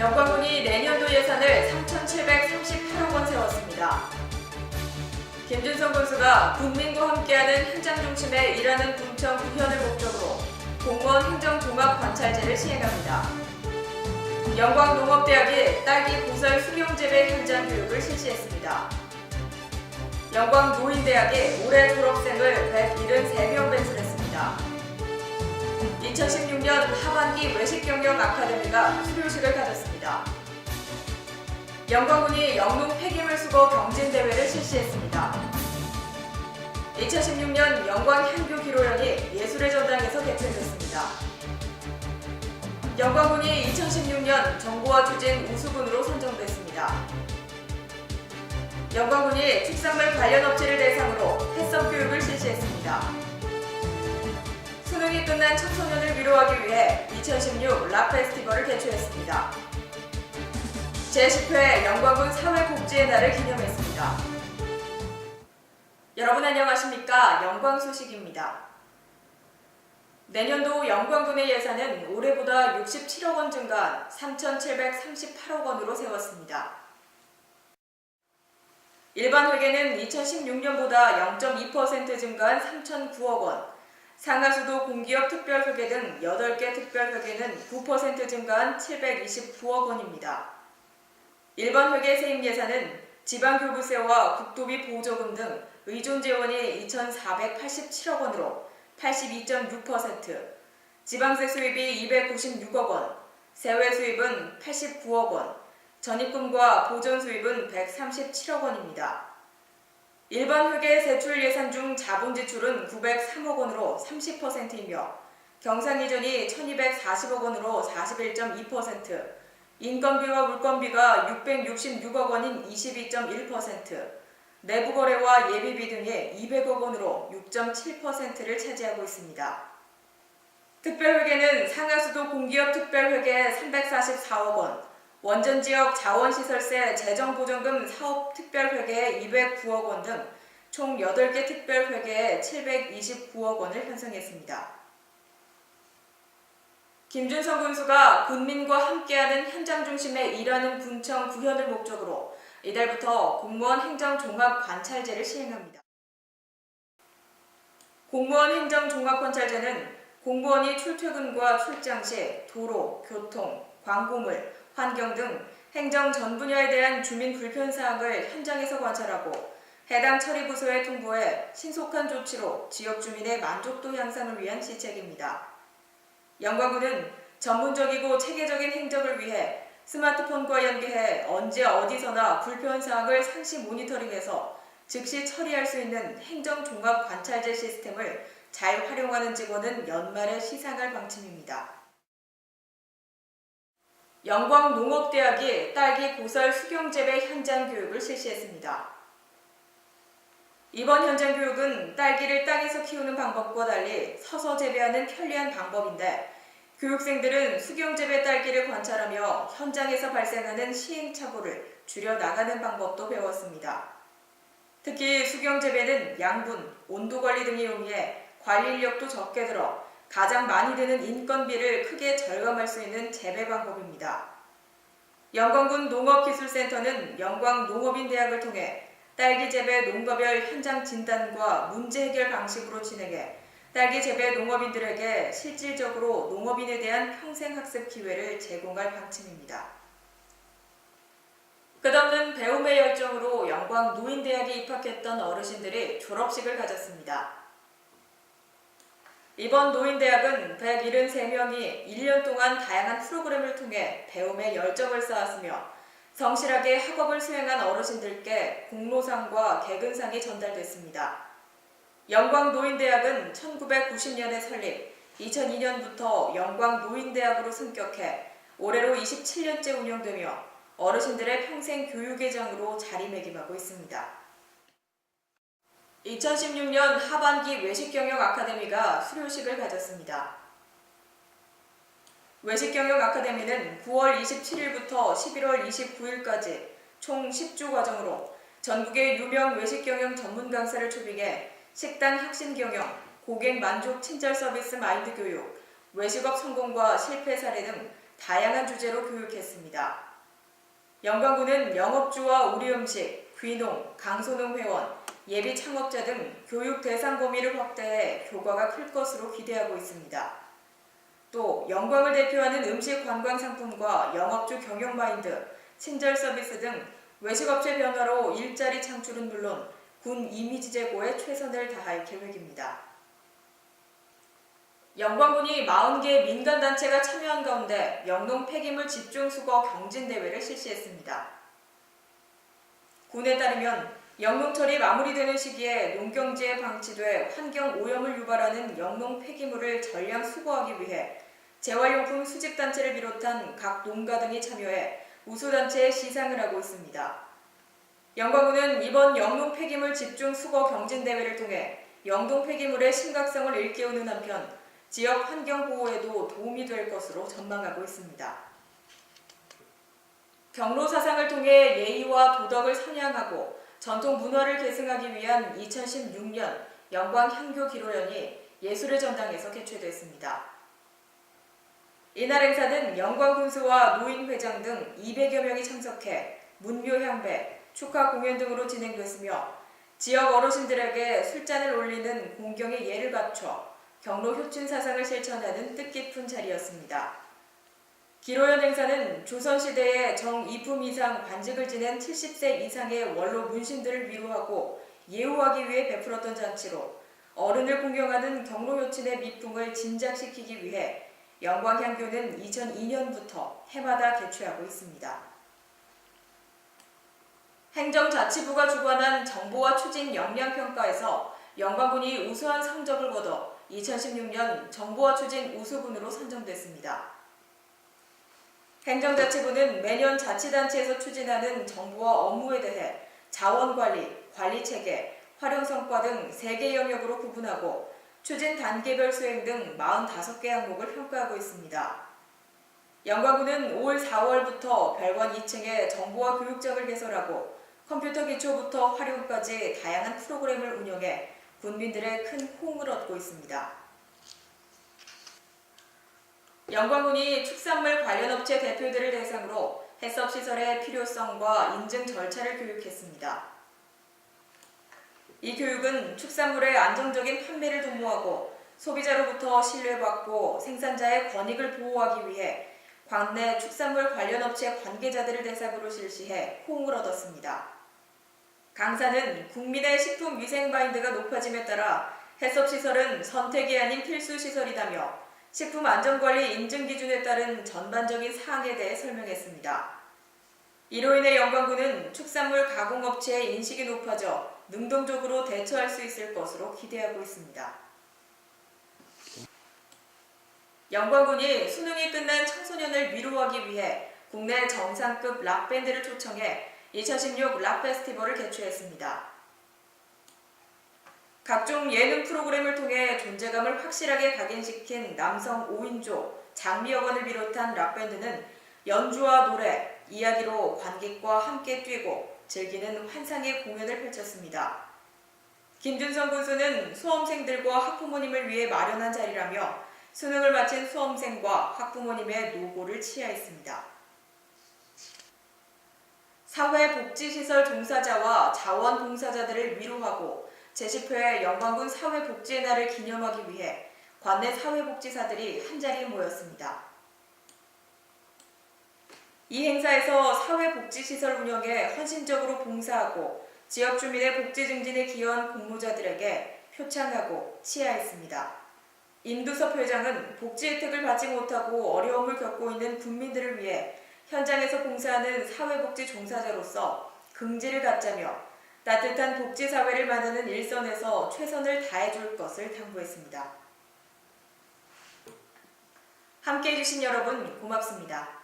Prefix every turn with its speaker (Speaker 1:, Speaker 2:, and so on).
Speaker 1: 영광군이 내년도 예산을 3,738억 원 세웠습니다. 김준성 군수가 국민과 함께하는 현장 중심의 일하는 군청 구현을 목적으로 공무원 행정종합관찰제를 시행합니다. 영광농업대학이 딸기 고설 수경재배 현장 교육을 실시했습니다. 영광노인대학이 올해 졸업생을 173명 배출했습니다. 2016년 하반기 외식경영 아카데미가 수료식을 가졌습니다. 영광군이 영농 폐기물 수거 경진대회를 실시했습니다. 2016년 영광향교 기로연이 예술의 전당에서 개최됐습니다. 영광군이 2016년 정보화 추진 우수군으로 선정됐습니다. 영광군이 축산물 관련 업체를 대상으로 해썹 교육을 실시했습니다. 수능이 끝난 청소년을 위로하기 위해 2016 랍페스티벌을 개최했습니다. 제10회 영광군 사회복지의 날을 기념했습니다. 여러분 안녕하십니까? 영광 소식입니다. 내년도 영광군의 예산은 올해보다 67억 원 증가한 3,738억 원으로 세웠습니다. 일반 회계는 2016년보다 0.2% 증가한 3,009억 원, 상하수도 공기업 특별회계 등 8개 특별회계는 9% 증가한 729억 원입니다. 일반 회계 세입 예산은 지방교부세와 국도비 보조금 등 의존 재원이 2,487억 원으로 82.6%, 지방세 수입이 296억 원, 세외 수입은 89억 원, 전입금과 보존 수입은 137억 원입니다. 일반 회계 세출 예산 중 자본 지출은 903억 원으로 30%이며 경상이전이 1,240억 원으로 41.2%, 인건비와 물건비가 666억 원인 22.1%, 내부거래와 예비비 등의 200억 원으로 6.7%를 차지하고 있습니다. 특별회계는 상하수도 공기업 특별회계 344억 원, 원전지역 자원시설세 재정보전금 사업특별회계에 209억 원 등 총 8개 특별회계에 729억 원을 편성했습니다. 김준성 군수가 군민과 함께하는 현장 중심의 일하는 군청 구현을 목적으로 이달부터 공무원 행정종합관찰제를 시행합니다. 공무원 행정종합관찰제는 공무원이 출퇴근과 출장 시 도로, 교통, 광고물, 환경 등 행정 전 분야에 대한 주민 불편사항을 현장에서 관찰하고 해당 처리부서에 통보해 신속한 조치로 지역 주민의 만족도 향상을 위한 시책입니다. 영광군은 전문적이고 체계적인 행정을 위해 스마트폰과 연계해 언제 어디서나 불편사항을 상시 모니터링해서 즉시 처리할 수 있는 행정종합관찰제 시스템을 잘 활용하는 직원은 연말에 시상할 방침입니다. 영광농업대학이 딸기 고설 수경재배 현장 교육을 실시했습니다. 이번 현장 교육은 딸기를 땅에서 키우는 방법과 달리 서서 재배하는 편리한 방법인데 교육생들은 수경재배 딸기를 관찰하며 현장에서 발생하는 시행착오를 줄여나가는 방법도 배웠습니다. 특히 수경재배는 양분, 온도관리 등이 용이해 관리 인력도 적게 들어 가장 많이 드는 인건비를 크게 절감할 수 있는 재배 방법입니다. 영광군 농업기술센터는 영광농업인대학을 통해 딸기 재배 농가별 현장 진단과 문제 해결 방식으로 진행해 딸기 재배 농업인들에게 실질적으로 농업인에 대한 평생학습 기회를 제공할 방침입니다. 끝없는 배움의 열정으로 영광노인대학에 입학했던 어르신들이 졸업식을 가졌습니다. 이번 노인대학은 173명이 1년 동안 다양한 프로그램을 통해 배움의 열정을 쌓았으며 성실하게 학업을 수행한 어르신들께 공로상과 개근상이 전달됐습니다. 영광노인대학은 1990년에 설립, 2002년부터 영광노인대학으로 승격해 올해로 27년째 운영되며 어르신들의 평생 교육의 장으로 자리매김하고 있습니다. 2016년 하반기 외식경영 아카데미가 수료식을 가졌습니다. 외식경영 아카데미는 9월 27일부터 11월 29일까지 총 10주 과정으로 전국의 유명 외식경영 전문 강사를 초빙해 식단 혁신 경영, 고객 만족 친절 서비스 마인드 교육, 외식업 성공과 실패 사례 등 다양한 주제로 교육했습니다. 영광군은 영업주와 우리음식, 귀농, 강소농 회원, 예비 창업자 등 교육 대상 범위를 확대해 효과가 클 것으로 기대하고 있습니다. 또 영광을 대표하는 음식 관광 상품과 영업주 경영 마인드, 친절 서비스 등 외식업체 변화로 일자리 창출은 물론 군 이미지 제고에 최선을 다할 계획입니다. 영광군이 40개 민간단체가 참여한 가운데 영농 폐기물 집중수거 경진대회를 실시했습니다. 군에 따르면 영농철이 마무리되는 시기에 농경지에 방치돼 환경오염을 유발하는 영농 폐기물을 전량 수거하기 위해 재활용품 수집단체를 비롯한 각 농가 등이 참여해 우수단체에 시상을 하고 있습니다. 영광군은 이번 영농 폐기물 집중 수거 경진대회를 통해 영농 폐기물의 심각성을 일깨우는 한편 지역 환경 보호에도 도움이 될 것으로 전망하고 있습니다. 경로 사상을 통해 예의와 도덕을 선양하고 전통 문화를 계승하기 위한 2016년 영광 향교 기로연이 예술의 전당에서 개최됐습니다. 이날 행사는 영광 군수와 노인회장 등 200여 명이 참석해 문묘향배, 축하 공연 등으로 진행됐으며 지역 어르신들에게 술잔을 올리는 공경의 예를 갖춰 경로 효춘 사상을 실천하는 뜻깊은 자리였습니다. 기로연 행사는 조선시대에 정이품 이상 관직을 지낸 70세 이상의 원로 문신들을 위로하고 예우하기 위해 베풀었던 잔치로 어른을 공경하는 경로 효춘의 미풍을 진작시키기 위해 영광향교는 2002년부터 해마다 개최하고 있습니다. 행정자치부가 주관한 정보화 추진 역량평가에서 영광군이 우수한 성적을 거둬 2016년 정보화 추진 우수군으로 선정됐습니다. 행정자치부는 매년 자치단체에서 추진하는 정보화 업무에 대해 자원관리, 관리체계, 활용성과 등 3개 영역으로 구분하고 추진 단계별 수행 등 45개 항목을 평가하고 있습니다. 영광군은 올 4월부터 별관 2층에 정보화 교육장을 개설하고 컴퓨터 기초부터 활용까지 다양한 프로그램을 운영해 군민들의 큰 호응을 얻고 있습니다. 영광군이 축산물 관련 업체 대표들을 대상으로 해썹시설의 필요성과 인증 절차를 교육했습니다. 이 교육은 축산물의 안정적인 판매를 도모하고 소비자로부터 신뢰받고 생산자의 권익을 보호하기 위해 관내 축산물 관련 업체 관계자들을 대상으로 실시해 호응을 얻었습니다. 강사는 국민의 식품 위생 마인드가 높아짐에 따라 해썹시설은 선택이 아닌 필수시설이다며 식품 안전관리 인증 기준에 따른 전반적인 사항에 대해 설명했습니다. 이로 인해 영광군은 축산물 가공업체의 인식이 높아져 능동적으로 대처할 수 있을 것으로 기대하고 있습니다. 영광군이 수능이 끝난 청소년을 위로하기 위해 국내 정상급 락밴드를 초청해 2016 락페스티벌을 개최했습니다. 각종 예능 프로그램을 통해 존재감을 확실하게 각인시킨 남성 5인조 장미여관을 비롯한 락밴드는 연주와 노래, 이야기로 관객과 함께 뛰고 즐기는 환상의 공연을 펼쳤습니다. 김준성 군수는 수험생들과 학부모님을 위해 마련한 자리라며 수능을 마친 수험생과 학부모님의 노고를 치하했습니다. 사회복지시설 종사자와 자원봉사자들을 위로하고 제10회 영광군 사회복지의 날을 기념하기 위해 관내 사회복지사들이 한자리에 모였습니다. 이 행사에서 사회복지시설 운영에 헌신적으로 봉사하고 지역 주민의 복지 증진에 기여한 공로자들에게 표창하고 치하했습니다. 임두섭 회장은 복지 혜택을 받지 못하고 어려움을 겪고 있는 국민들을 위해 현장에서 봉사하는 사회복지 종사자로서 긍지를 갖자며 따뜻한 복지사회를 만드는 일선에서 최선을 다해줄 것을 당부했습니다. 함께해 주신 여러분 고맙습니다.